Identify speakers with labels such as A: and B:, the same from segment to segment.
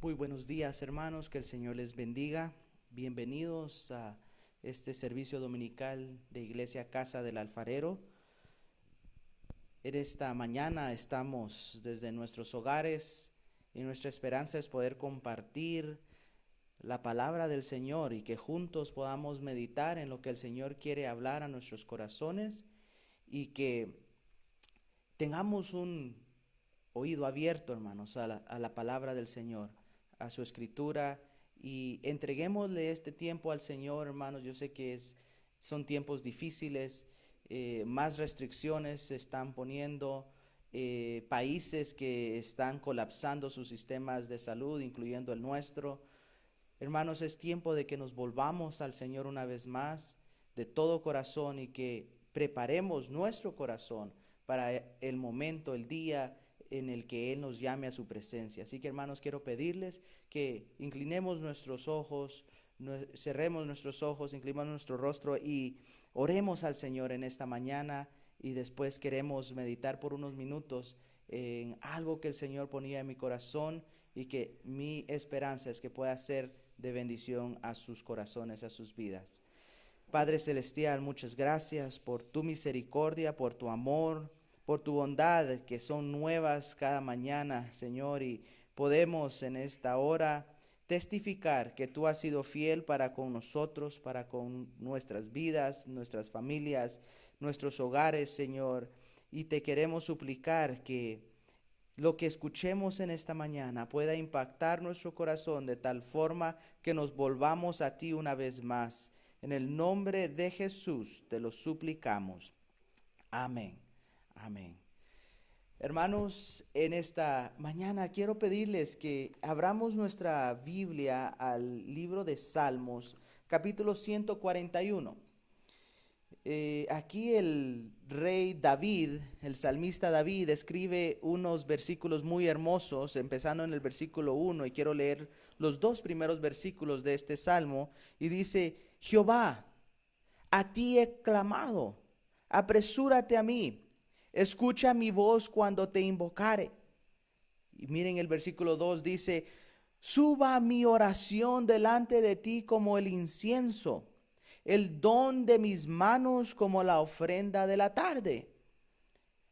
A: Muy buenos días, hermanos, que el Señor les bendiga. Bienvenidos a este servicio dominical de Iglesia Casa del Alfarero. En esta mañana estamos desde nuestros hogares y nuestra esperanza es poder compartir la palabra del Señor y que juntos podamos meditar en lo que el Señor quiere hablar a nuestros corazones y que tengamos un oído abierto, hermanos, a la palabra del Señor, a su escritura, y entreguémosle este tiempo al Señor, hermanos. Yo sé que son tiempos difíciles, más restricciones se están poniendo, países que están colapsando sus sistemas de salud, incluyendo el nuestro. Hermanos, es tiempo de que nos volvamos al Señor una vez más, de todo corazón, y que preparemos nuestro corazón para el momento, el día en el que Él nos llame a su presencia. Así que, hermanos, quiero pedirles que inclinemos nuestros ojos, cerremos nuestros ojos, inclinemos nuestro rostro y oremos al Señor en esta mañana, y después queremos meditar por unos minutos en algo que el Señor ponía en mi corazón y que mi esperanza es que pueda ser de bendición a sus corazones, a sus vidas. Padre Celestial, muchas gracias por tu misericordia, por tu amor, por tu bondad, que son nuevas cada mañana, Señor, y podemos en esta hora testificar que tú has sido fiel para con nosotros, para con nuestras vidas, nuestras familias, nuestros hogares, Señor, y te queremos suplicar que lo que escuchemos en esta mañana pueda impactar nuestro corazón de tal forma que nos volvamos a ti una vez más. En el nombre de Jesús te lo suplicamos. Amén. Amén. Hermanos, en esta mañana quiero pedirles que abramos nuestra Biblia al libro de Salmos, capítulo 141. Aquí el rey David, el salmista David, escribe unos versículos muy hermosos, empezando en el versículo 1, y quiero leer los dos primeros versículos de este salmo, y dice: Jehová, a ti he clamado, apresúrate a mí, escucha mi voz cuando te invocare. Y miren el versículo 2, dice: suba mi oración delante de ti como el incienso, el don de mis manos como la ofrenda de la tarde.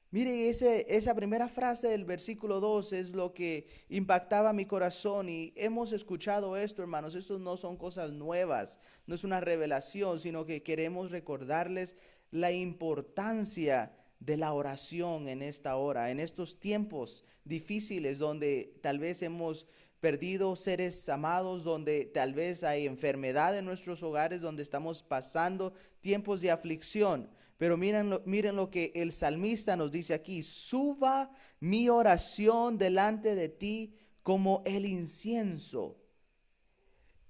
A: Mire, esa primera frase del versículo 2 es lo que impactaba mi corazón, y hemos escuchado esto, hermanos. Esto no son cosas nuevas, no es una revelación, sino que queremos recordarles la importancia de la oración en esta hora, en estos tiempos difíciles donde tal vez hemos perdido seres amados, donde tal vez hay enfermedad en nuestros hogares, donde estamos pasando tiempos de aflicción. Pero miren lo que el salmista nos dice aquí: suba mi oración delante de ti como el incienso.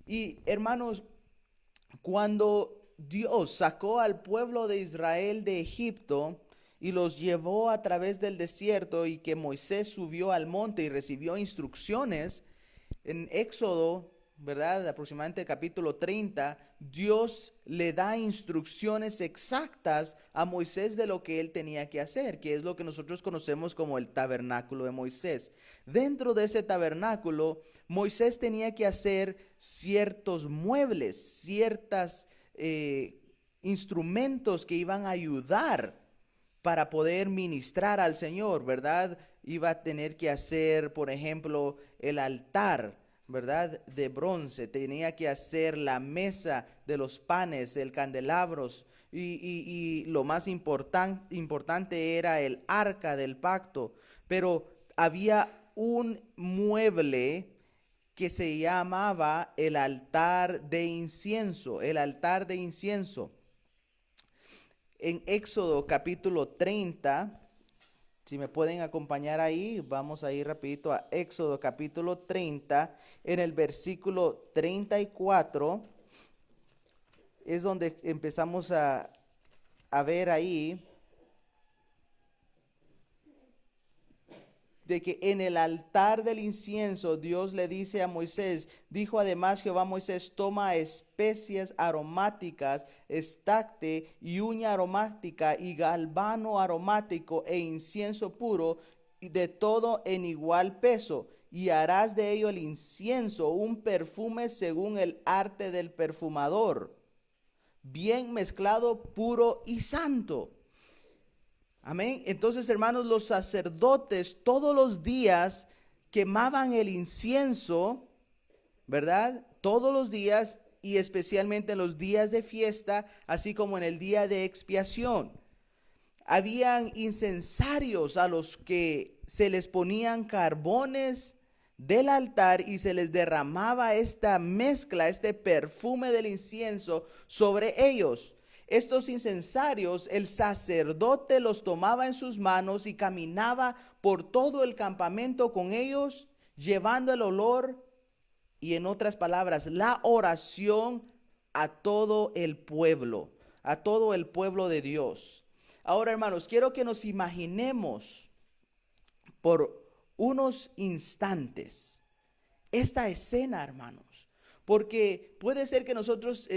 A: Y hermanos, cuando Dios sacó al pueblo de Israel de Egipto y los llevó a través del desierto, y que Moisés subió al monte y recibió instrucciones, en Éxodo, ¿verdad? Aproximadamente el capítulo 30, Dios le da instrucciones exactas a Moisés de lo que él tenía que hacer, que es lo que nosotros conocemos como el tabernáculo de Moisés. Dentro de ese tabernáculo, Moisés tenía que hacer ciertos muebles, ciertos instrumentos que iban a ayudar para poder ministrar al Señor, ¿verdad? Iba a tener que hacer, por ejemplo, el altar, ¿verdad? De bronce. Tenía que hacer la mesa de los panes, el candelabros, y lo más importante era el arca del pacto. Pero había un mueble que se llamaba el altar de incienso, el altar de incienso. En Éxodo capítulo 30, si me pueden acompañar ahí, vamos a ir rapidito a Éxodo capítulo 30, en el versículo 34, es donde empezamos a ver ahí de que en el altar del incienso Dios le dice a Moisés: dijo además Jehová a Moisés: toma especias aromáticas, estacte y uña aromática y galbano aromático e incienso puro, y de todo en igual peso, y harás de ello el incienso, un perfume según el arte del perfumador, bien mezclado, puro y santo. Amén. Entonces, hermanos, los sacerdotes todos los días quemaban el incienso, ¿verdad? Todos los días, y especialmente en los días de fiesta, así como en el día de expiación. Habían incensarios a los que se les ponían carbones del altar y se les derramaba esta mezcla, este perfume del incienso sobre ellos. Estos incensarios, el sacerdote los tomaba en sus manos y caminaba por todo el campamento con ellos, llevando el olor y, en otras palabras, la oración a todo el pueblo de Dios. Ahora, hermanos, quiero que nos imaginemos por unos instantes esta escena, hermanos, porque puede ser que nosotros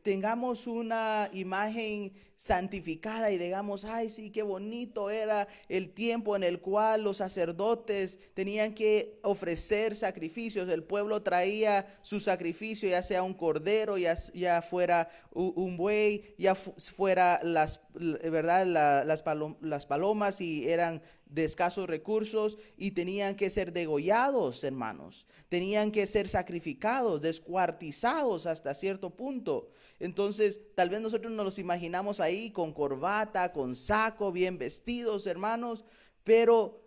A: tengamos una imagen santificada y digamos, ay, sí, qué bonito era el tiempo en el cual los sacerdotes tenían que ofrecer sacrificios. El pueblo traía su sacrificio, ya sea un cordero, ya fuera un buey, ya fuera ¿verdad? Las palomas, y eran de escasos recursos, y tenían que ser degollados, hermanos. Tenían que ser sacrificados, descuartizados hasta cierto punto. Entonces, tal vez nosotros nos los imaginamos ahí con corbata, con saco, bien vestidos, hermanos, pero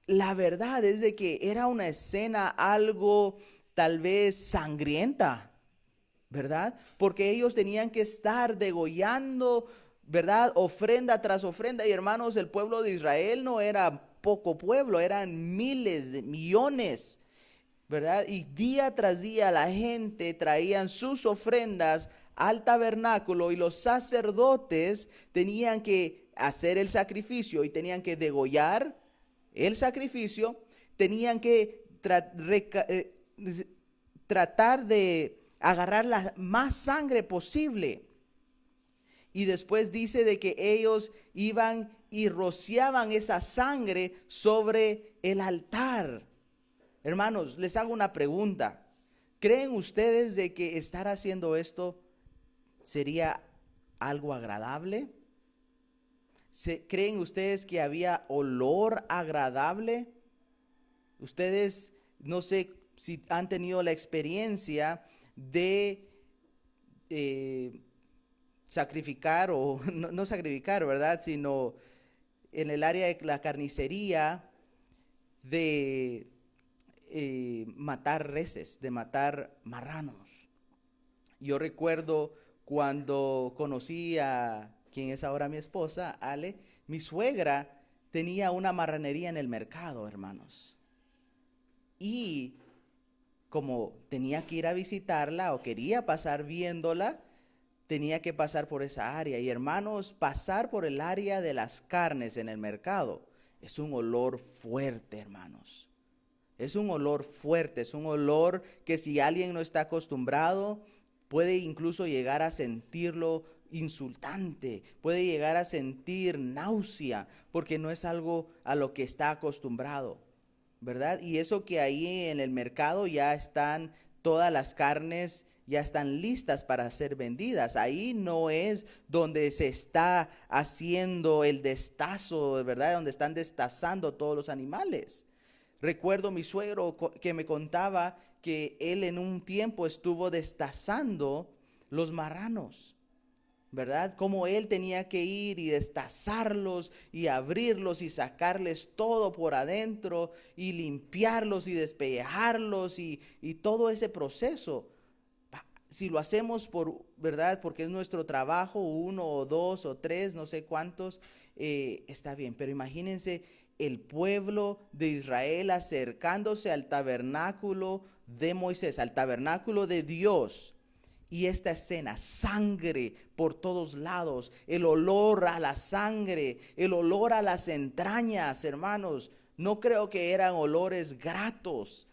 A: la verdad es de que era una escena algo tal vez sangrienta, ¿verdad? Porque ellos tenían que estar degollando, ¿verdad? Ofrenda tras ofrenda. Y, hermanos, el pueblo de Israel no era poco pueblo, eran miles de millones, ¿verdad? Y día tras día la gente traían sus ofrendas al tabernáculo, y los sacerdotes tenían que hacer el sacrificio y tenían que degollar el sacrificio, tenían que tratar de agarrar la más sangre posible. Y después dice de que ellos iban y rociaban esa sangre sobre el altar. Hermanos, les hago una pregunta. ¿Creen ustedes de que estar haciendo esto sería algo agradable? ¿Creen ustedes que había olor agradable? Ustedes, no sé si han tenido la experiencia de sacrificar, o no sacrificar, ¿verdad? Sino en el área de la carnicería, de matar reses, de matar marranos. Yo recuerdo cuando conocí a quien es ahora mi esposa, Ale, mi suegra tenía una marranería en el mercado, hermanos. Y como tenía que ir a visitarla o quería pasar viéndola, tenía que pasar por esa área. Y, hermanos, pasar por el área de las carnes en el mercado es un olor fuerte, hermanos. Es un olor fuerte, es un olor que si alguien no está acostumbrado, puede incluso llegar a sentirlo insultante, puede llegar a sentir náusea, porque no es algo a lo que está acostumbrado, ¿verdad? Y eso que ahí en el mercado ya están todas las carnes, ya están listas para ser vendidas. Ahí no es donde se está haciendo el destazo, ¿verdad? Donde están destazando todos los animales. Recuerdo mi suegro que me contaba que él en un tiempo estuvo destazando los marranos, ¿verdad? Como él tenía que ir y destazarlos y abrirlos y sacarles todo por adentro y limpiarlos y despellejarlos y todo ese proceso. Si lo hacemos ¿verdad? Porque es nuestro trabajo, uno o dos o tres, no sé cuántos, está bien. Pero imagínense el pueblo de Israel acercándose al tabernáculo de Moisés, al tabernáculo de Dios. Y esta escena, sangre por todos lados, el olor a la sangre, el olor a las entrañas, hermanos. No creo que eran olores gratos,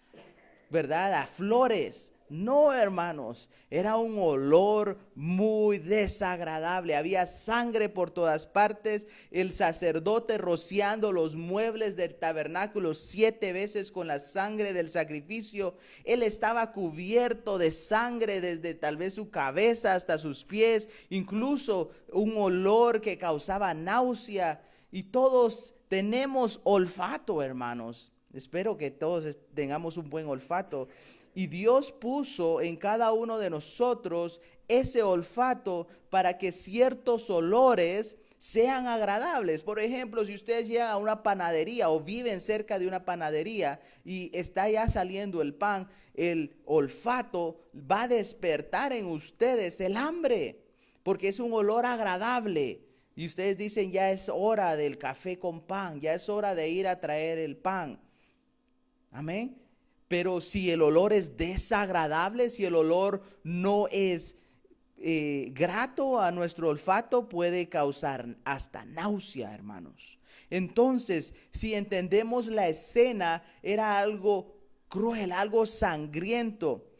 A: ¿verdad? A flores. No, hermanos, era un olor muy desagradable. Había sangre por todas partes. El sacerdote rociando los muebles del tabernáculo 7 veces con la sangre del sacrificio. Él estaba cubierto de sangre desde tal vez su cabeza hasta sus pies. Incluso un olor que causaba náusea. Y todos tenemos olfato, hermanos. Espero que todos tengamos un buen olfato. Y Dios puso en cada uno de nosotros ese olfato para que ciertos olores sean agradables. Por ejemplo, si ustedes llegan a una panadería o viven cerca de una panadería y está ya saliendo el pan, el olfato va a despertar en ustedes el hambre, porque es un olor agradable. Y ustedes dicen, ya es hora del café con pan, ya es hora de ir a traer el pan. Amén. Pero si el olor es desagradable, si el olor no es grato a nuestro olfato, puede causar hasta náusea, hermanos. Entonces, si entendemos la escena, era algo cruel, algo sangriento.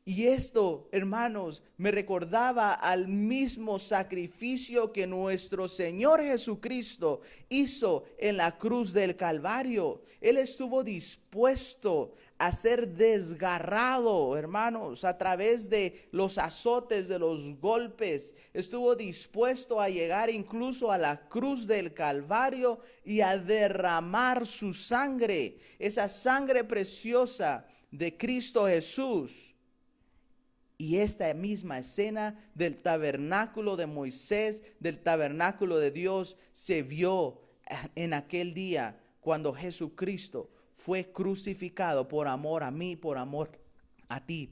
A: Y esto, hermanos, me recordaba al mismo sacrificio que nuestro Señor Jesucristo hizo en la cruz del Calvario. Él estuvo dispuesto a ser desgarrado, hermanos, a través de los azotes, de los golpes. Estuvo dispuesto a llegar incluso a la cruz del Calvario y a derramar su sangre, esa sangre preciosa de Cristo Jesús. Y esta misma escena del tabernáculo de Moisés, del tabernáculo de Dios, se vio en aquel día cuando Jesucristo fue crucificado por amor a mí, por amor a ti,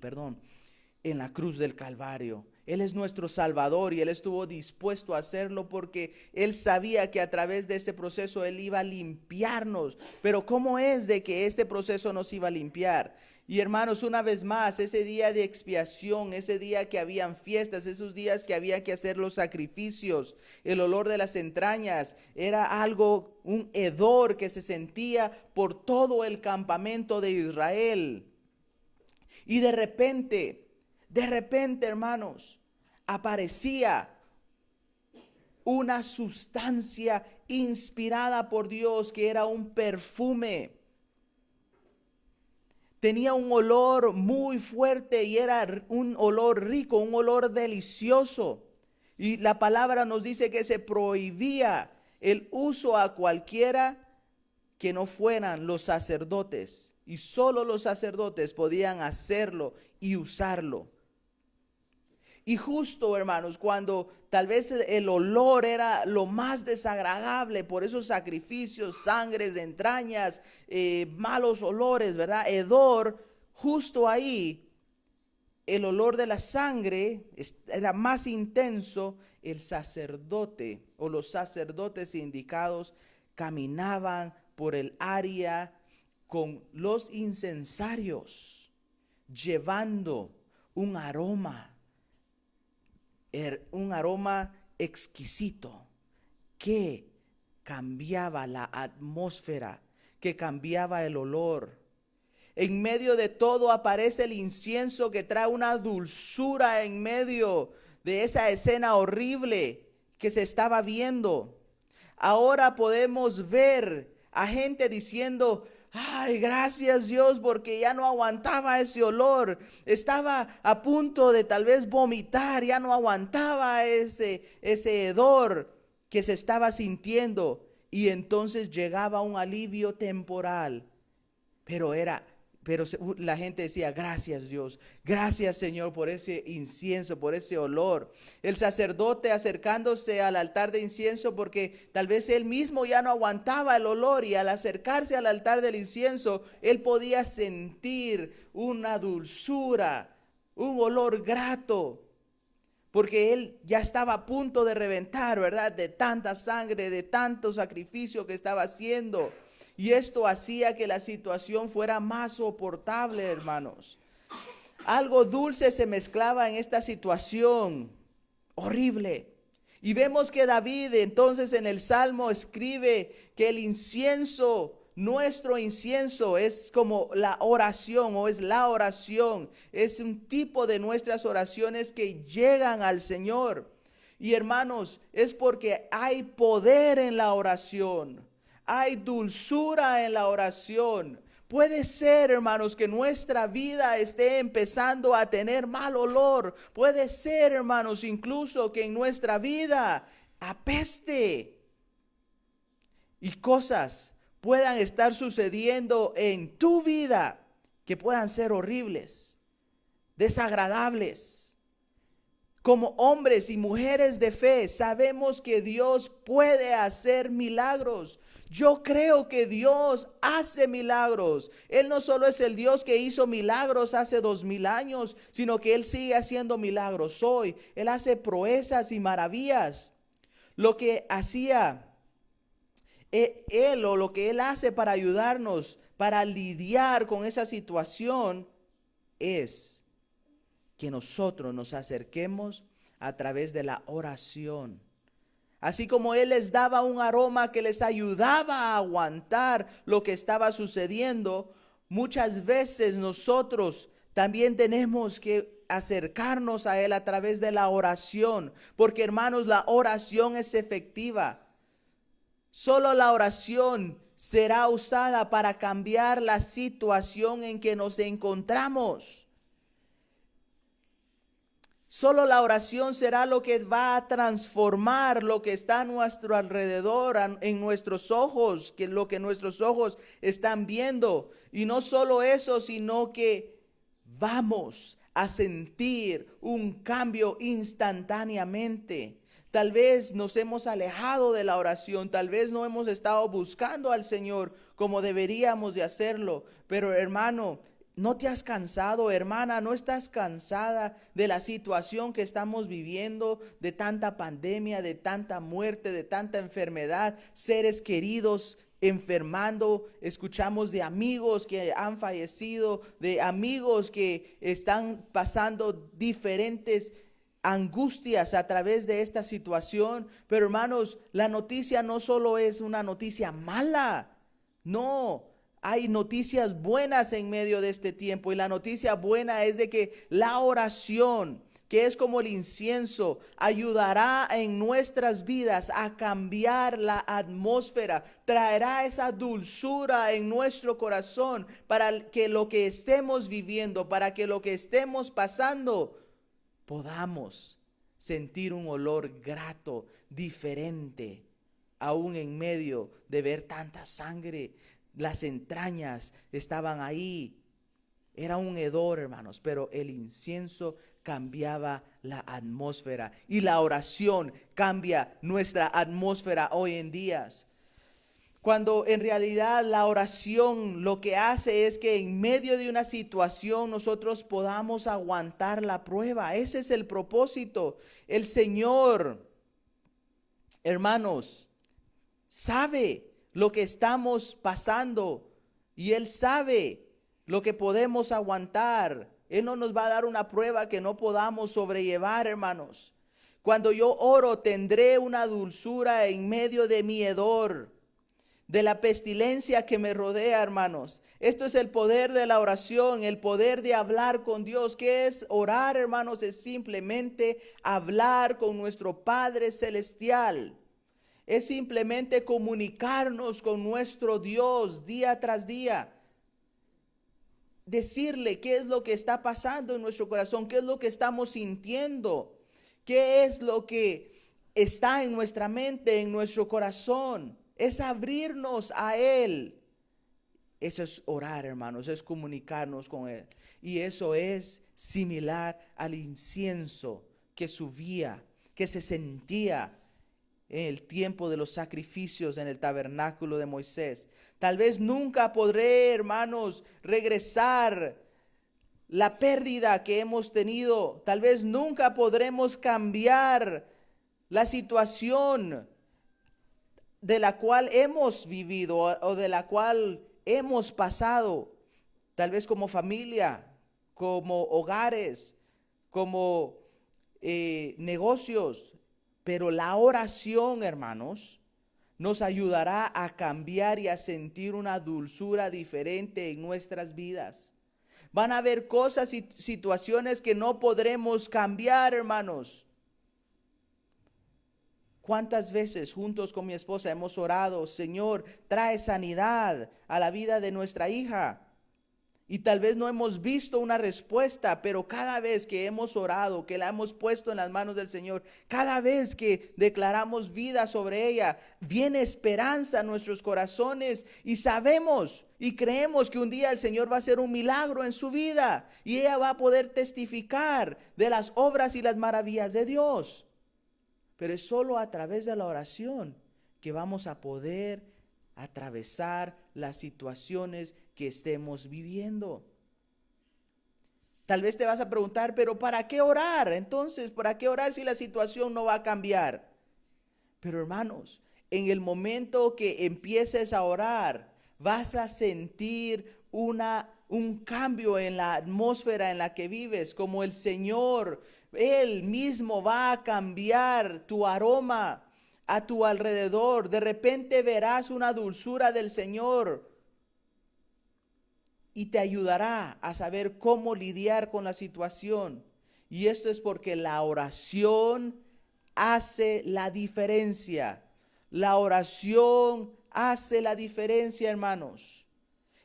A: en la cruz del Calvario. Él es nuestro Salvador y Él estuvo dispuesto a hacerlo porque Él sabía que a través de este proceso Él iba a limpiarnos. Pero ¿cómo es de que este proceso nos iba a limpiar? Y hermanos, una vez más, ese día de expiación, ese día que habían fiestas, esos días que había que hacer los sacrificios, el olor de las entrañas era algo, un hedor que se sentía por todo el campamento de Israel. Y de repente, hermanos, aparecía una sustancia inspirada por Dios que era un perfume. Tenía un olor muy fuerte y era un olor rico, un olor delicioso. Y la palabra nos dice que se prohibía el uso a cualquiera que no fueran los sacerdotes. Y solo los sacerdotes podían hacerlo y usarlo. Y justo, hermanos, cuando tal vez el olor era lo más desagradable por esos sacrificios, sangres, entrañas, malos olores, ¿verdad? Hedor, justo ahí el olor de la sangre era más intenso. El sacerdote o los sacerdotes indicados caminaban por el área con los incensarios, llevando un aroma exquisito que cambiaba la atmósfera, que cambiaba el olor. En medio de todo aparece el incienso que trae una dulzura en medio de esa escena horrible que se estaba viendo. Ahora podemos ver a gente diciendo: ay, gracias Dios, porque ya no aguantaba ese olor. Estaba a punto de tal vez vomitar, ya no aguantaba ese hedor que se estaba sintiendo. Y entonces llegaba un alivio temporal. Pero la gente decía: gracias Dios, gracias Señor por ese incienso, por ese olor. El sacerdote acercándose al altar de incienso porque tal vez él mismo ya no aguantaba el olor, y al acercarse al altar del incienso él podía sentir una dulzura, un olor grato, porque él ya estaba a punto de reventar, ¿verdad? De tanta sangre, de tanto sacrificio que estaba haciendo. Y esto hacía que la situación fuera más soportable, hermanos. Algo dulce se mezclaba en esta situación horrible. Y vemos que David entonces en el Salmo escribe que el incienso nuestro incienso es como la oración o es la oración. Es un tipo de nuestras oraciones que llegan al Señor. Y hermanos, es porque hay poder en la oración. Hay dulzura en la oración. Puede ser, hermanos, que nuestra vida esté empezando a tener mal olor. Puede ser, hermanos, incluso que en nuestra vida apeste y cosas puedan estar sucediendo en tu vida que puedan ser horribles, desagradables. Como hombres y mujeres de fe, sabemos que Dios puede hacer milagros. Yo creo que Dios hace milagros. Él no solo es el Dios que hizo milagros hace 2000 años, sino que Él sigue haciendo milagros hoy. Él hace proezas y maravillas. Lo que hacía Él o lo que Él hace para ayudarnos, para lidiar con esa situación, es que nosotros nos acerquemos a través de la oración. Así como Él les daba un aroma que les ayudaba a aguantar lo que estaba sucediendo, muchas veces nosotros también tenemos que acercarnos a Él a través de la oración, porque hermanos, la oración es efectiva. Solo la oración será usada para cambiar la situación en que nos encontramos. Solo la oración será lo que va a transformar lo que está a nuestro alrededor, en nuestros ojos, que lo que nuestros ojos están viendo. Y no solo eso, sino que vamos a sentir un cambio instantáneamente. Tal vez nos hemos alejado de la oración, tal vez no hemos estado buscando al Señor como deberíamos de hacerlo, pero hermano, ¿no te has cansado, hermana? ¿No estás cansada de la situación que estamos viviendo, de tanta pandemia, de tanta muerte, de tanta enfermedad, seres queridos enfermando? Escuchamos de amigos que han fallecido, de amigos que están pasando diferentes angustias a través de esta situación. Pero hermanos, la noticia no solo es una noticia mala, no, hay noticias buenas en medio de este tiempo. Y la noticia buena es de que la oración, que es como el incienso, ayudará en nuestras vidas a cambiar la atmósfera, traerá esa dulzura en nuestro corazón para que lo que estemos viviendo, para que lo que estemos pasando, podamos sentir un olor grato, diferente, aún en medio de ver tanta sangre. Las entrañas estaban ahí. Era un hedor, hermanos, pero el incienso cambiaba la atmósfera. Y la oración cambia nuestra atmósfera hoy en día. Cuando en realidad la oración lo que hace es que en medio de una situación nosotros podamos aguantar la prueba. Ese es el propósito. El Señor, hermanos, sabe lo que estamos pasando y Él sabe lo que podemos aguantar. Él no nos va a dar una prueba que no podamos sobrellevar, hermanos. Cuando yo oro, tendré una dulzura en medio de mi hedor, de la pestilencia que me rodea, hermanos. Esto es el poder de la oración, el poder de hablar con Dios. ¿Qué es orar, hermanos? Es simplemente hablar con nuestro Padre Celestial. Es simplemente comunicarnos con nuestro Dios día tras día. Decirle qué es lo que está pasando en nuestro corazón, qué es lo que estamos sintiendo, qué es lo que está en nuestra mente, en nuestro corazón. Es abrirnos a Él. Eso es orar, hermanos, es comunicarnos con Él. Y eso es similar al incienso que subía, que se sentía en el tiempo de los sacrificios en el tabernáculo de Moisés. Tal vez nunca podré, hermanos, regresar la pérdida que hemos tenido. Tal vez nunca podremos cambiar la situación de la cual hemos vivido o de la cual hemos pasado, tal vez como familia, como hogares, como negocios. Pero la oración, hermanos, nos ayudará a cambiar y a sentir una dulzura diferente en nuestras vidas. Van a haber cosas y situaciones que no podremos cambiar, hermanos. ¿Cuántas veces juntos con mi esposa hemos orado, Señor, trae sanidad a la vida de nuestra hija? Y tal vez no hemos visto una respuesta, pero cada vez que hemos orado, que la hemos puesto en las manos del Señor, cada vez que declaramos vida sobre ella, viene esperanza a nuestros corazones y sabemos y creemos que un día el Señor va a hacer un milagro en su vida y ella va a poder testificar de las obras y las maravillas de Dios. Pero es solo a través de la oración que vamos a poder atravesar las situaciones que estemos viviendo. Tal vez te vas a preguntar, pero ¿para qué orar? Entonces, ¿para qué orar si la situación no va a cambiar? Pero hermanos, en el momento que empieces a orar, vas a sentir un cambio en la atmósfera en la que vives, como el Señor, Él mismo va a cambiar tu aroma a tu alrededor. De repente verás una dulzura del Señor y te ayudará a saber cómo lidiar con la situación. Y esto es porque la oración hace la diferencia. La oración hace la diferencia, hermanos.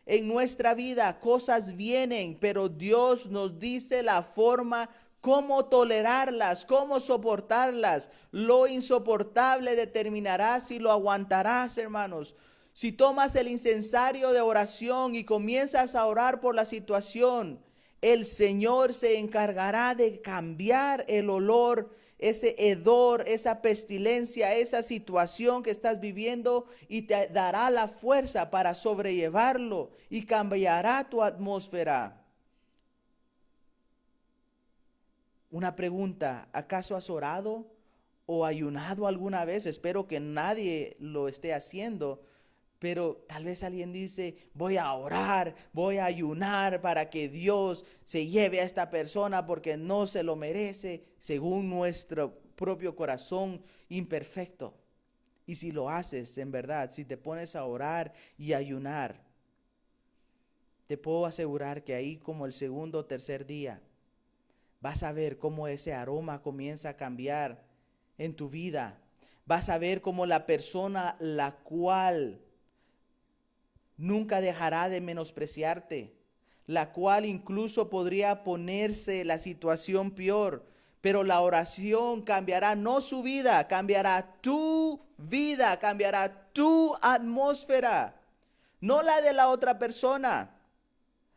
A: En nuestra vida cosas vienen, pero Dios nos dice la forma cómo tolerarlas, cómo soportarlas. Lo insoportable determinará si lo aguantarás, hermanos. Si tomas el incensario de oración y comienzas a orar por la situación, el Señor se encargará de cambiar el olor, ese hedor, esa pestilencia, esa situación que estás viviendo y te dará la fuerza para sobrellevarlo y cambiará tu atmósfera. Una pregunta, ¿acaso has orado o ayunado alguna vez? Espero que nadie lo esté haciendo. Pero tal vez alguien dice, voy a orar, voy a ayunar para que Dios se lleve a esta persona porque no se lo merece según nuestro propio corazón imperfecto. Y si lo haces en verdad, si te pones a orar y ayunar, te puedo asegurar que ahí como el segundo o tercer día, vas a ver cómo ese aroma comienza a cambiar en tu vida. Vas a ver cómo la persona la cual nunca dejará de menospreciarte, la cual incluso podría ponerse la situación peor, pero la oración cambiará no su vida, cambiará tu vida, cambiará tu atmósfera, no la de la otra persona.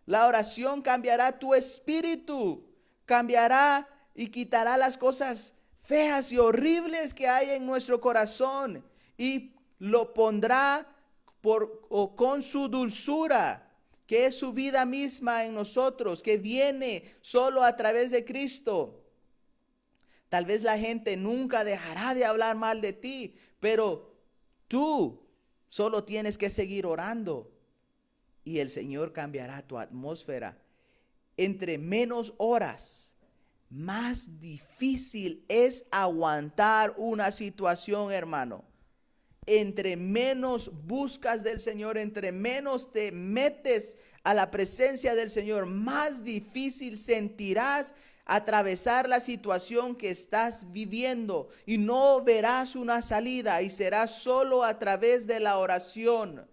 A: La oración cambiará tu espíritu, cambiará y quitará las cosas feas y horribles que hay en nuestro corazón y lo pondrá con su dulzura, que es su vida misma en nosotros, que viene solo a través de Cristo. Tal vez la gente nunca dejará de hablar mal de ti, pero tú solo tienes que seguir orando y el Señor cambiará tu atmósfera. Entre menos horas, más difícil es aguantar una situación, hermano. Entre menos buscas del Señor, entre menos te metes a la presencia del Señor, más difícil sentirás atravesar la situación que estás viviendo y no verás una salida y será solo a través de la oración.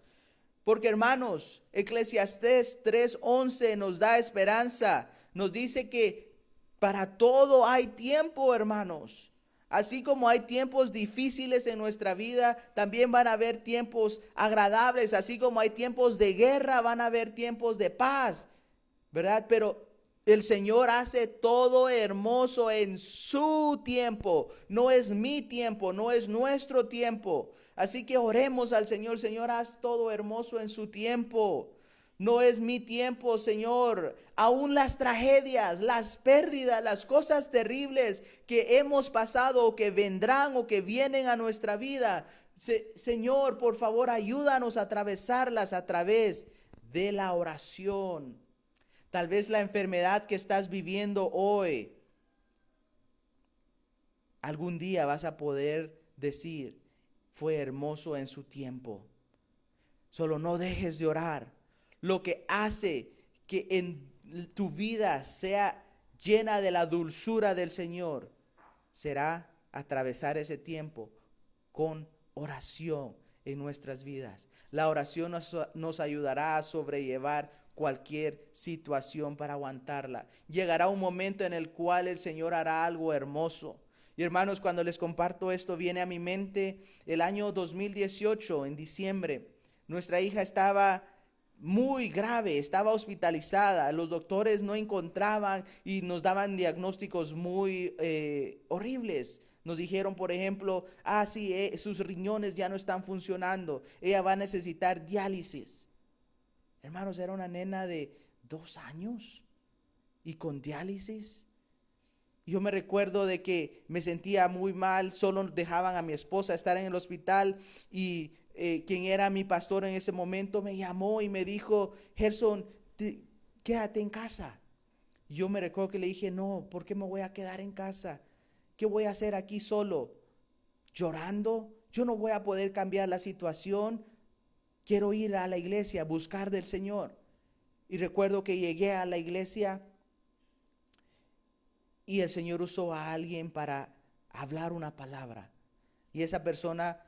A: Porque hermanos, Eclesiastés 3:11 nos da esperanza, nos dice que para todo hay tiempo, hermanos. Así como hay tiempos difíciles en nuestra vida, también van a haber tiempos agradables. Así como hay tiempos de guerra, van a haber tiempos de paz, ¿verdad? Pero el Señor hace todo hermoso en su tiempo. No es mi tiempo, no es nuestro tiempo. Así que oremos al Señor. Señor, haz todo hermoso en su tiempo. No es mi tiempo, Señor. Aún las tragedias, las pérdidas, las cosas terribles que hemos pasado o que vendrán o que vienen a nuestra vida. Señor, por favor, ayúdanos a atravesarlas a través de la oración. Tal vez la enfermedad que estás viviendo hoy, algún día vas a poder decir, fue hermoso en su tiempo. Solo no dejes de orar. Lo que hace que en tu vida sea llena de la dulzura del Señor será atravesar ese tiempo con oración en nuestras vidas. La oración nos ayudará a sobrellevar cualquier situación para aguantarla. Llegará un momento en el cual el Señor hará algo hermoso. Y hermanos, cuando les comparto esto, viene a mi mente el año 2018, en diciembre. Nuestra hija estaba muy grave, estaba hospitalizada. Los doctores no encontraban y nos daban diagnósticos muy horribles. Nos dijeron, por ejemplo, sí, sus riñones ya no están funcionando. Ella va a necesitar diálisis. Hermanos, era una nena de 2 años y con diálisis. Yo me recuerdo de que me sentía muy mal, solo dejaban a mi esposa estar en el hospital y quien era mi pastor en ese momento me llamó y me dijo, Gerson, quédate en casa. Yo me recuerdo que le dije, no, ¿por qué me voy a quedar en casa? ¿Qué voy a hacer aquí solo? ¿Llorando? Yo no voy a poder cambiar la situación. Quiero ir a la iglesia, buscar del Señor. Y recuerdo que llegué a la iglesia y el Señor usó a alguien para hablar una palabra. Y esa persona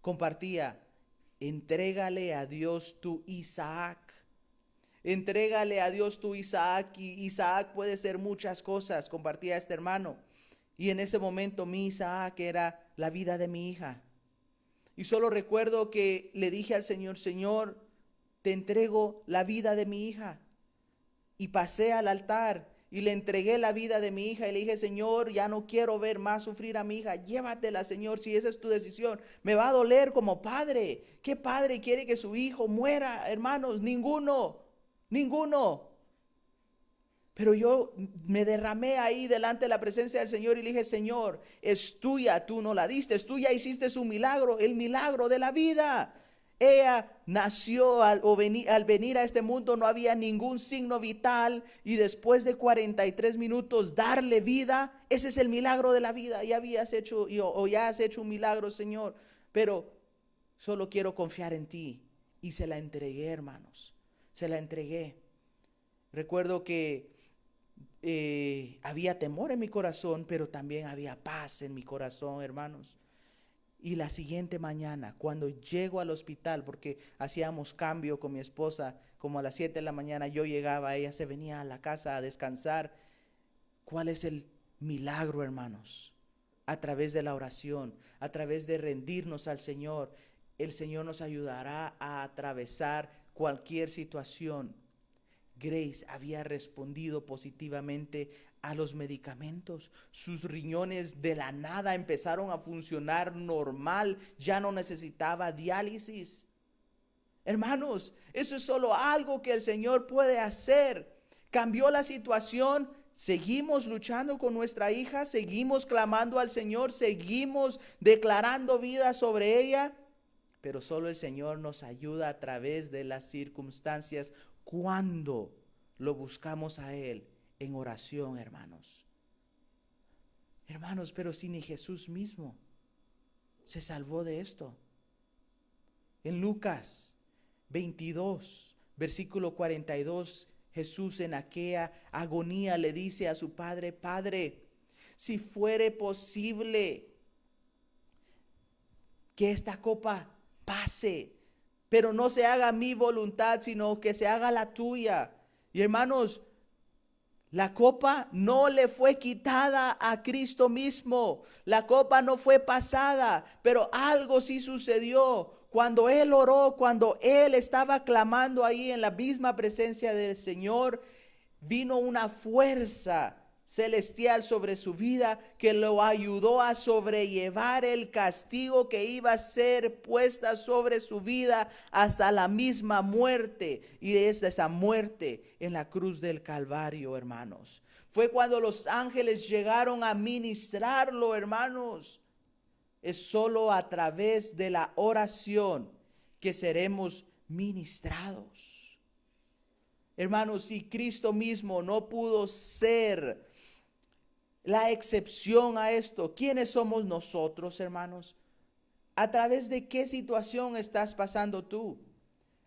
A: compartía, entrégale a Dios tu Isaac. Entrégale a Dios tu Isaac. Y Isaac puede ser muchas cosas, compartía este hermano. Y en ese momento mi Isaac era la vida de mi hija. Y solo recuerdo que le dije al Señor, Señor, te entrego la vida de mi hija. Y pasé al altar y le entregué la vida de mi hija y le dije, Señor, ya no quiero ver más sufrir a mi hija. Llévatela, Señor, si esa es tu decisión. Me va a doler como padre. ¿Qué padre quiere que su hijo muera, hermanos? Ninguno. Pero yo me derramé ahí delante de la presencia del Señor y le dije, Señor, es tuya, tú no la diste, es tuya, hiciste su milagro, el milagro de la vida. Ella nació al venir a este mundo, no había ningún signo vital y después de 43 minutos darle vida, ese es el milagro de la vida. Ya habías hecho o ya has hecho un milagro, Señor, pero solo quiero confiar en ti. Y se la entregué, hermanos, se la entregué. Recuerdo que había temor en mi corazón, pero también había paz en mi corazón, hermanos. Y la siguiente mañana, cuando llego al hospital, porque hacíamos cambio con mi esposa, como a las 7 de la mañana yo llegaba, ella se venía a la casa a descansar. ¿Cuál es el milagro, hermanos? A través de la oración, a través de rendirnos al Señor, el Señor nos ayudará a atravesar cualquier situación. Grace había respondido positivamente a los medicamentos. Sus riñones de la nada empezaron a funcionar normal. Ya no necesitaba diálisis. Hermanos, eso es solo algo que el Señor puede hacer. Cambió la situación. Seguimos luchando con nuestra hija. Seguimos clamando al Señor. Seguimos declarando vida sobre ella. Pero solo el Señor nos ayuda a través de las circunstancias cuando lo buscamos a Él en oración, hermanos. Hermanos, pero si ni Jesús mismo se salvó de esto. En Lucas 22, versículo 42, Jesús en aquella agonía le dice a su Padre, Padre, si fuere posible que esta copa pase, pero no se haga mi voluntad, sino que se haga la tuya. Y hermanos, la copa no le fue quitada a Cristo mismo. La copa no fue pasada, pero algo sí sucedió. Cuando Él oró, cuando Él estaba clamando ahí en la misma presencia del Señor, vino una fuerza celestial sobre su vida que lo ayudó a sobrellevar el castigo que iba a ser puesta sobre su vida hasta la misma muerte. Y es esa muerte en la cruz del Calvario, hermanos. Fue cuando los ángeles llegaron a ministrarlo, hermanos. Es solo a través de la oración que seremos ministrados. Hermanos, si Cristo mismo no pudo ser la excepción a esto, ¿quiénes somos nosotros, hermanos? ¿A través de qué situación estás pasando tú?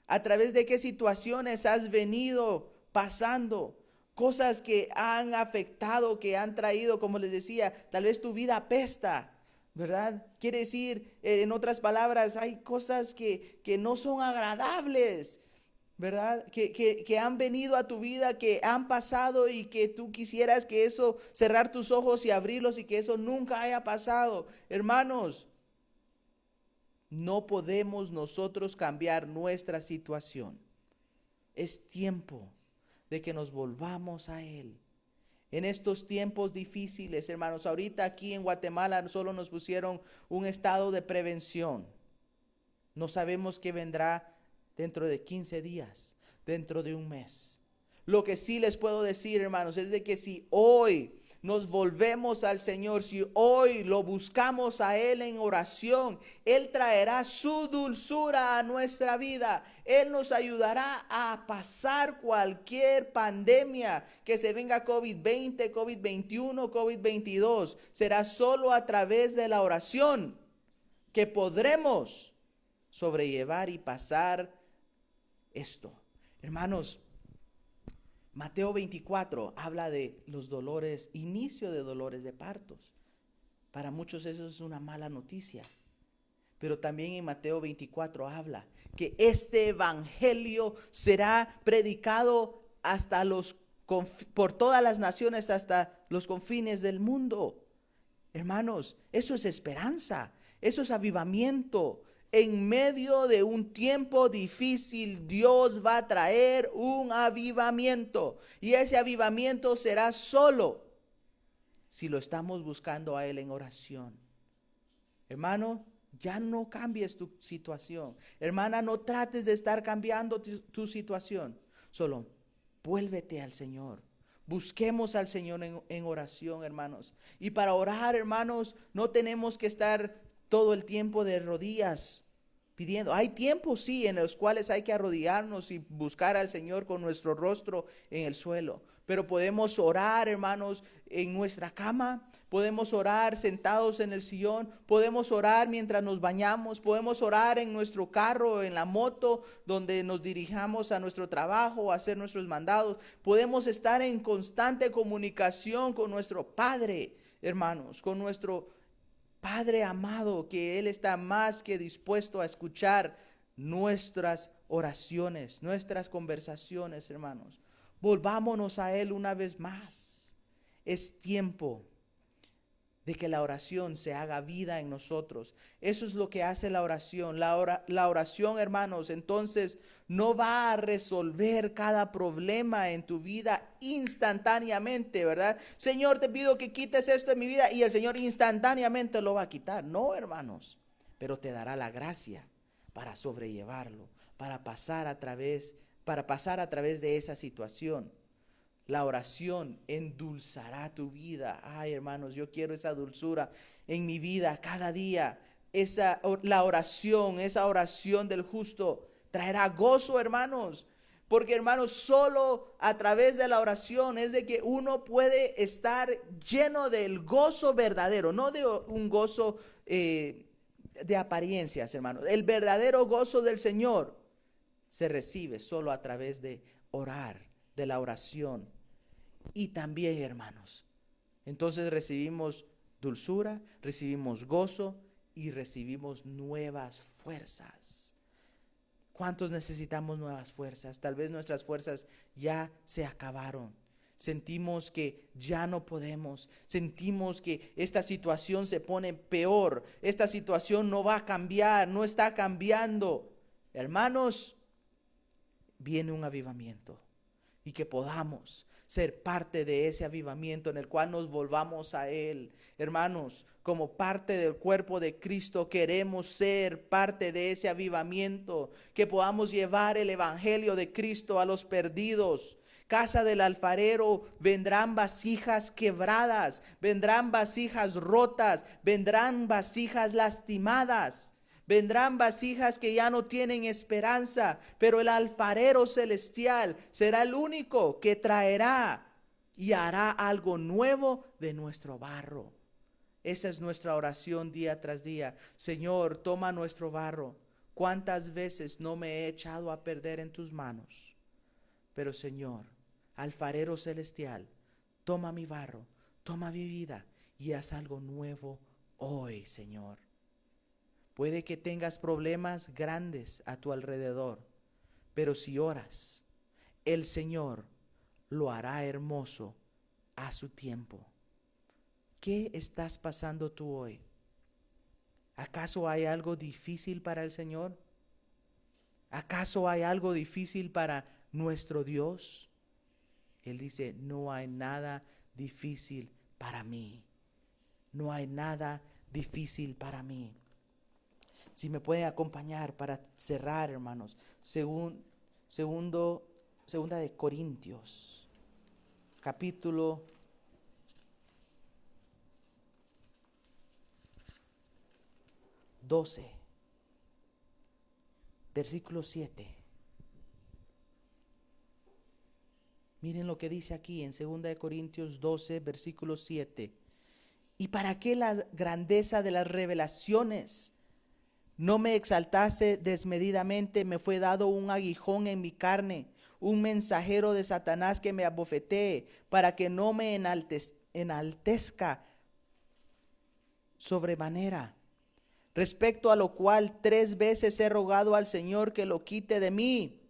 A: ¿A través de qué situaciones has venido pasando? Cosas que han afectado, que han traído, como les decía, tal vez tu vida apesta, ¿verdad? Quiere decir, en otras palabras, hay cosas que no son agradables, ¿verdad? Que han venido a tu vida, que han pasado y que tú quisieras que eso, cerrar tus ojos y abrirlos y que eso nunca haya pasado. Hermanos, no podemos nosotros cambiar nuestra situación. Es tiempo de que nos volvamos a Él. En estos tiempos difíciles, hermanos, ahorita aquí en Guatemala solo nos pusieron un estado de prevención. No sabemos qué vendrá dentro de 15 días, dentro de un mes. Lo que sí les puedo decir, hermanos, es de que si hoy nos volvemos al Señor, si hoy lo buscamos a Él en oración, Él traerá su dulzura a nuestra vida. Él nos ayudará a pasar cualquier pandemia que se venga, COVID-20, COVID-21, COVID-22. Será solo a través de la oración que podremos sobrellevar y pasar esto. Hermanos, Mateo 24 habla de los dolores, inicio de dolores de partos. Para muchos eso es una mala noticia. Pero también en Mateo 24 habla que este evangelio será predicado hasta por todas las naciones, hasta los confines del mundo. Hermanos, eso es esperanza, eso es avivamiento. En medio de un tiempo difícil, Dios va a traer un avivamiento. Y ese avivamiento será solo si lo estamos buscando a Él en oración. Hermano, ya no cambies tu situación. Hermana, no trates de estar cambiando tu situación. Solo vuélvete al Señor. Busquemos al Señor en oración, hermanos. Y para orar, hermanos, no tenemos que estar todo el tiempo de rodillas pidiendo. Hay tiempos, sí, en los cuales hay que arrodillarnos y buscar al Señor con nuestro rostro en el suelo. Pero podemos orar, hermanos, en nuestra cama. Podemos orar sentados en el sillón. Podemos orar mientras nos bañamos. Podemos orar en nuestro carro, en la moto, donde nos dirijamos a nuestro trabajo, a hacer nuestros mandados. Podemos estar en constante comunicación con nuestro Padre, hermanos, con nuestro Padre amado, que Él está más que dispuesto a escuchar nuestras oraciones, nuestras conversaciones, hermanos. Volvámonos a Él una vez más. Es tiempo de que la oración se haga vida en nosotros. Eso es lo que hace la oración. La oración, hermanos, entonces no va a resolver cada problema en tu vida instantáneamente, ¿verdad? Señor, te pido que quites esto en mi vida y el Señor instantáneamente lo va a quitar. No, hermanos, pero te dará la gracia para sobrellevarlo, para pasar a través de esa situación. La oración endulzará tu vida. Ay, hermanos, yo quiero esa dulzura en mi vida cada día. La oración, esa oración del justo traerá gozo, hermanos. Porque, hermanos, solo a través de la oración es de que uno puede estar lleno del gozo verdadero, no de un gozo de apariencias, hermanos. El verdadero gozo del Señor se recibe solo a través de orar, de la oración. Y también, hermanos, entonces recibimos dulzura, recibimos gozo y recibimos nuevas fuerzas. ¿Cuántos necesitamos nuevas fuerzas? Tal vez nuestras fuerzas ya se acabaron. Sentimos que ya no podemos. Sentimos que esta situación se pone peor. Esta situación no va a cambiar, no está cambiando. Hermanos, viene un avivamiento y que podamos ser parte de ese avivamiento en el cual nos volvamos a Él. Hermanos, como parte del cuerpo de Cristo queremos ser parte de ese avivamiento, que podamos llevar el evangelio de Cristo a los perdidos. Casa del alfarero, vendrán vasijas quebradas, vendrán vasijas rotas, vendrán vasijas lastimadas. Vendrán vasijas que ya no tienen esperanza, pero el alfarero celestial será el único que traerá y hará algo nuevo de nuestro barro. Esa es nuestra oración día tras día. Señor, toma nuestro barro. ¿Cuántas veces no me he echado a perder en tus manos? Pero Señor, alfarero celestial, toma mi barro, toma mi vida y haz algo nuevo hoy, Señor. Puede que tengas problemas grandes a tu alrededor, pero si oras, el Señor lo hará hermoso a su tiempo. ¿Qué estás pasando tú hoy? ¿Acaso hay algo difícil para el Señor? ¿Acaso hay algo difícil para nuestro Dios? Él dice, no hay nada difícil para mí. No hay nada difícil para mí. Si me pueden acompañar para cerrar, hermanos, segunda de Corintios, capítulo 12, versículo 7. Miren lo que dice aquí en 2 de Corintios 12, versículo 7. ¿Y para qué la grandeza de las revelaciones? No me exaltase desmedidamente, me fue dado un aguijón en mi carne, un mensajero de Satanás que me abofetee, para que no me enaltezca sobremanera. Respecto a lo cual 3 veces he rogado al Señor que lo quite de mí.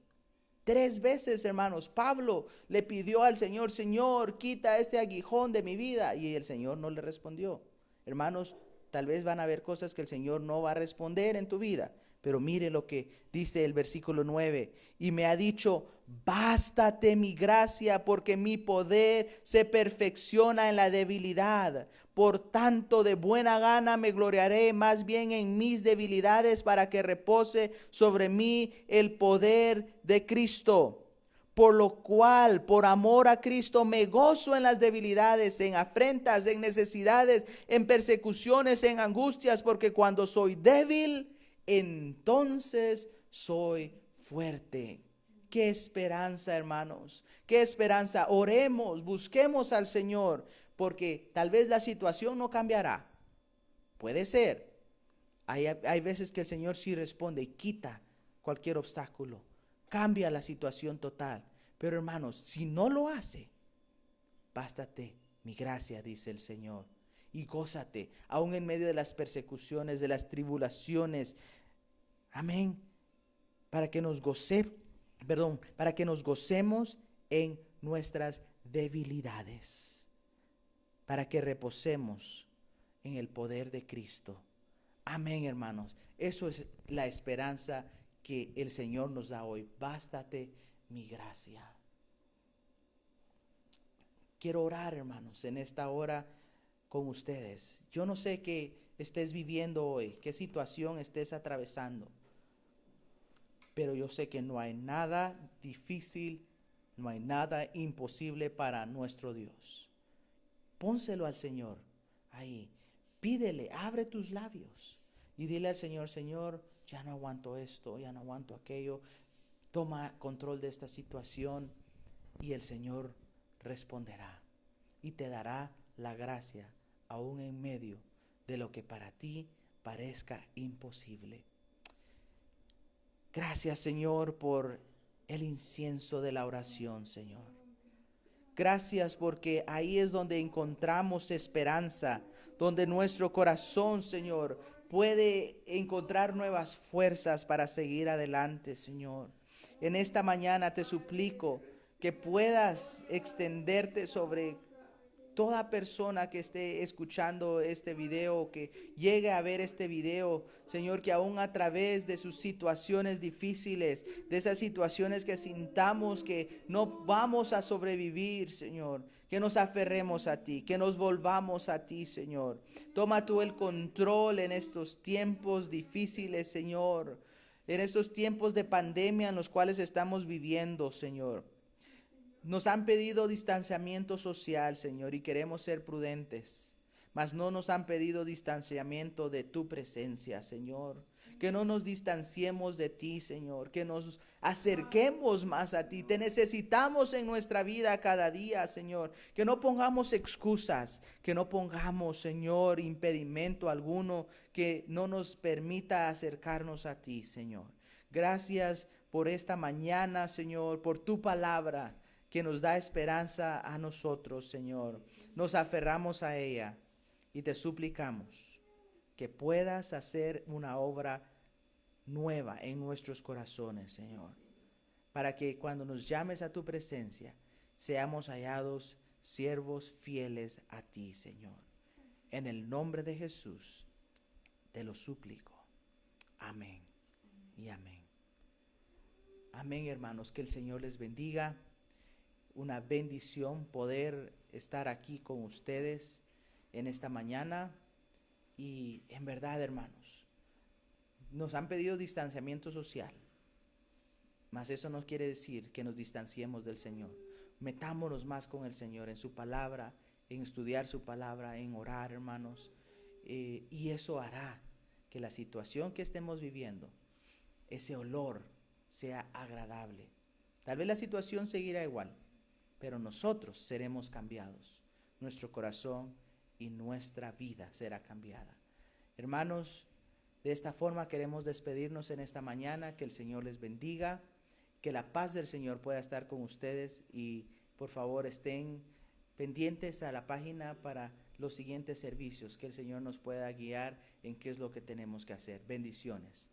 A: 3 veces, hermanos, Pablo le pidió al Señor, Señor, quita este aguijón de mi vida. Y el Señor no le respondió. Hermanos, tal vez van a haber cosas que el Señor no va a responder en tu vida. Pero mire lo que dice el versículo 9. Y me ha dicho, bástate mi gracia, porque mi poder se perfecciona en la debilidad. Por tanto, de buena gana me gloriaré más bien en mis debilidades, para que repose sobre mí el poder de Cristo. Por lo cual, por amor a Cristo, me gozo en las debilidades, en afrentas, en necesidades, en persecuciones, en angustias, porque cuando soy débil, entonces soy fuerte. Qué esperanza, hermanos, qué esperanza. Oremos, busquemos al Señor, porque tal vez la situación no cambiará. Puede ser. Hay veces que el Señor sí responde y quita cualquier obstáculo, cambia la situación total. Pero hermanos, si no lo hace, bástate mi gracia, dice el Señor, y gózate, aún en medio de las persecuciones, de las tribulaciones. Amén. Para que nos gocemos en nuestras debilidades, para que reposemos en el poder de Cristo. Amén, hermanos. Eso es la esperanza que el Señor nos da hoy. Bástate mi gracia. Quiero orar, hermanos, en esta hora con ustedes. Yo no sé qué estés viviendo hoy, qué situación estés atravesando, pero yo sé que no hay nada difícil, no hay nada imposible para nuestro Dios. Pónselo al Señor ahí. Pídele, abre tus labios y dile al Señor, Señor, ya no aguanto esto, ya no aguanto aquello. Toma control de esta situación y el Señor responderá y te dará la gracia aún en medio de lo que para ti parezca imposible. Gracias, Señor, por el incienso de la oración, Señor. Gracias porque ahí es donde encontramos esperanza, donde nuestro corazón, Señor, puede encontrar nuevas fuerzas para seguir adelante, Señor. En esta mañana te suplico que puedas extenderte sobre toda persona que esté escuchando este video, que llegue a ver este video, Señor, que aún a través de sus situaciones difíciles, de esas situaciones que sintamos que no vamos a sobrevivir, Señor, que nos aferremos a ti, que nos volvamos a ti, Señor. Toma tú el control en estos tiempos difíciles, Señor, en estos tiempos de pandemia en los cuales estamos viviendo, Señor. Nos han pedido distanciamiento social, Señor, y queremos ser prudentes. mas no nos han pedido distanciamiento de tu presencia, Señor. Que no nos distanciemos de ti, Señor, que nos acerquemos más a ti. Te necesitamos en nuestra vida cada día, Señor. Que no pongamos excusas, que no pongamos, Señor, impedimento alguno que no nos permita acercarnos a ti, Señor. Gracias por esta mañana, Señor, por tu palabra que nos da esperanza a nosotros, Señor. Nos aferramos a ella y te suplicamos que puedas hacer una obra nueva en nuestros corazones, Señor, para que cuando nos llames a tu presencia, seamos hallados siervos fieles a ti, Señor. En el nombre de Jesús, te lo suplico. Amén y amén. Amén, hermanos, que el Señor les bendiga. Una bendición poder estar aquí con ustedes en esta mañana. Y en verdad, hermanos, nos han pedido distanciamiento social, mas eso no quiere decir que nos distanciemos del Señor. Metámonos más con el Señor en su palabra, en estudiar su palabra, en orar, hermanos, y eso hará que la situación que estemos viviendo, ese olor sea agradable. Tal vez la situación seguirá igual, pero nosotros seremos cambiados. Nuestro corazón y nuestra vida será cambiada. Hermanos, de esta forma queremos despedirnos en esta mañana. Que el Señor les bendiga, que la paz del Señor pueda estar con ustedes y por favor estén pendientes a la página para los siguientes servicios, que el Señor nos pueda guiar en qué es lo que tenemos que hacer. Bendiciones.